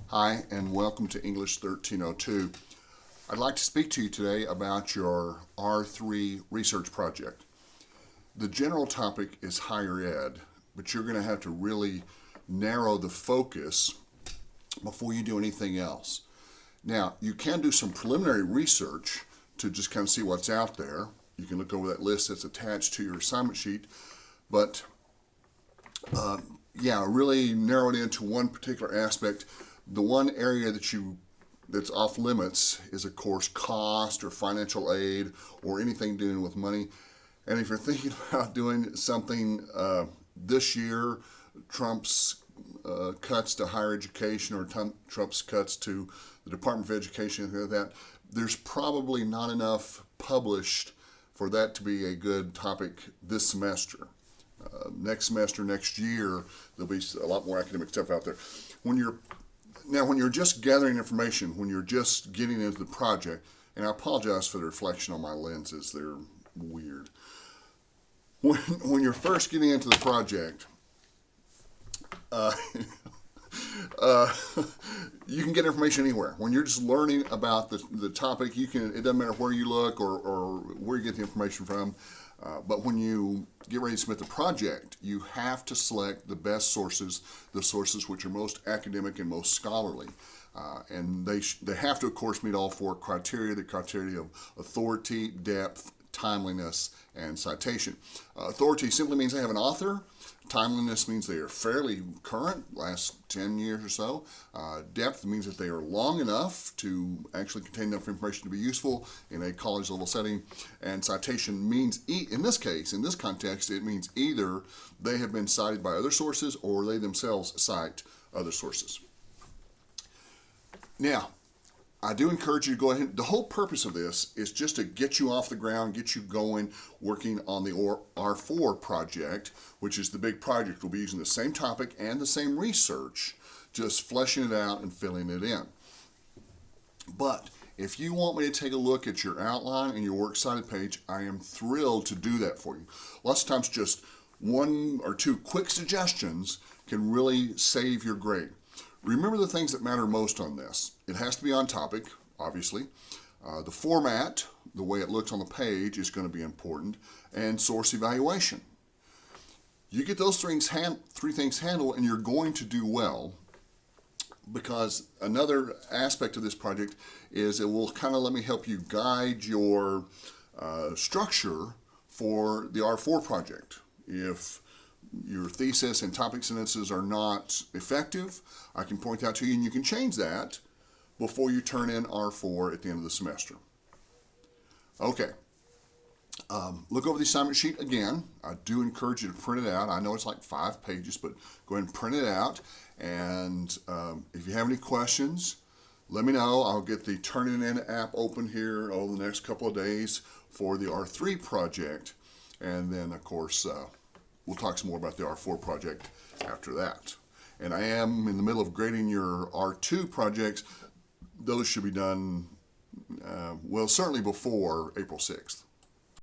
Hi, and welcome to English 1302. I'd like to speak to you today about your R3 research project. The general topic is higher ed, but you're going to have to really narrow the focus before you do anything else. Now, you can do some preliminary research to just kind of see what's out there. You can look over that list that's attached to your assignment sheet, but really narrow it into one particular aspect. The one area that's off limits is, of course, cost or financial aid or anything dealing with money. And if you're thinking about doing something this year, Trump's cuts to higher education or Trump's cuts to the Department of Education, and that, there's probably not enough published for that to be a good topic this semester. Next semester, next year, there'll be a lot more academic stuff out there. When you're just gathering information, when you're just getting into the project, and I apologize for the reflection on my lenses, they're weird. When you're first getting into the project, you can get information anywhere. When you're just learning about the topic, it doesn't matter where you look or where you get the information from. But when you get ready to submit the project, you have to select the best sources, the sources which are most academic and most scholarly. And they have to, of course, meet all four criteria, the criteria of authority, depth, timeliness, and citation. Authority simply means they have an author. Timeliness means they are fairly current, last 10 years or so. Depth means that they are long enough to actually contain enough information to be useful in a college level setting. And citation means, in this case, in this context, it means either they have been cited by other sources or they themselves cite other sources. Now, I do encourage you to go ahead. The whole purpose of this is just to get you off the ground, get you going, working on the R4 project, which is the big project. We'll be using the same topic and the same research, just fleshing it out and filling it in. But if you want me to take a look at your outline and your works cited page, I am thrilled to do that for you. Lots of times just one or two quick suggestions can really save your grade. Remember the things that matter most on this. It has to be on topic, obviously. The format, the way it looks on the page, is going to be important. And source evaluation. You get those three things handled and you're going to do well, because another aspect of this project is it will kind of let me help you guide your structure for the R4 project. If your thesis and topic sentences are not effective, I can point out to you and you can change that before you turn in R4 at the end of the semester. Okay, look over the assignment sheet again. I do encourage you to print it out. I know it's like 5 pages, but go ahead and print it out. And if you have any questions, let me know. I'll get the Turn It In app open here over the next couple of days for the R3 project. And then, of course, we'll talk some more about the R4 project after that. And I am in the middle of grading your R2 projects. Those should be done, certainly before April 6th.